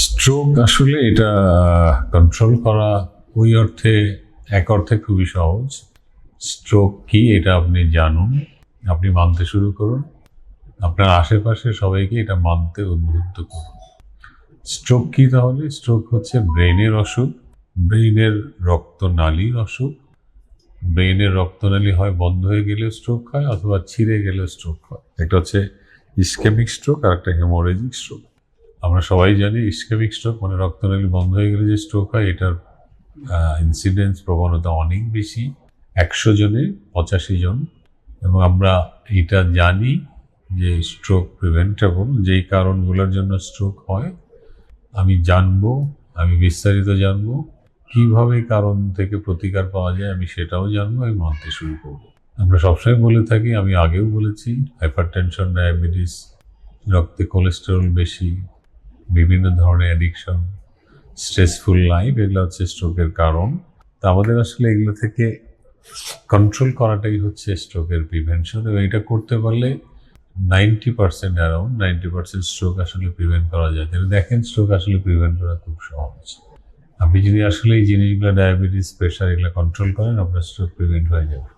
Stroke আসলে এটা control করা ওই অর্থে এক অর্থে খুবই সহজ। স্ট্রোক কি এটা আপনি জানুন, আপনি মানতে শুরু করুন, আপনার আশেপাশে সবাইকে এটা মানতে উদ্বুদ্ধ করুন। স্ট্রোক কি তাহলে? স্ট্রোক হচ্ছে ব্রেনের অসুখ, ব্রেনের রক্তনালীর অসুখ। ব্রেনের রক্তনালী হয় বন্ধ হয়ে গেলে স্ট্রোক হয়, অথবা ছিঁড়ে গেলে স্ট্রোক হয়। একটা হচ্ছে ইসকেমিক স্ট্রোক আর একটা হেমোরেজিক স্ট্রোক। আমরা সবাই জানি ইসকেমিক স্ট্রোক মানে রক্তনালী বন্ধ হয়ে গেলে যে স্ট্রোক হয়, এটার ইনসিডেন্স প্রবণতা অনেক বেশি, 100 জনে 85 জন। এবং আমরা এটা জানি যে স্ট্রোক প্রিভেন্টেবল, যেই কারণগুলোর জন্য স্ট্রোক হয় আমি বিস্তারিত জানবো, কিভাবে কারণ থেকে প্রতিকার পাওয়া যায় আমি সেটাও জানবো, আমি মানতে শুরু করবো। আমরা সবসময় বলে থাকি, আমি আগেও বলেছি, হাইপারটেনশন, ডায়াবেটিস, রক্তে কোলেস্টেরল বেশি, বিভিন্ন ধরনের অ্যাডিকশন, স্ট্রেসফুল লাইফ, এগুলো হচ্ছে স্ট্রোকের কারণ। তা আমাদের আসলে এগুলো থেকে কন্ট্রোল করাটাই হচ্ছে স্ট্রোকের প্রিভেনশন, এবং এটা করতে পারলে 90% স্ট্রোক আসলে প্রিভেন্ট করা যায়। তাহলে দেখেন, স্ট্রোক আসলে প্রিভেন্ট করা খুব সহজ। আপনি যদি আসলে এই জিনিসগুলো, ডায়াবেটিস, প্রেশার, এগুলো কন্ট্রোল করেন, আপনার স্ট্রোক প্রিভেন্ট হয়ে যাবে।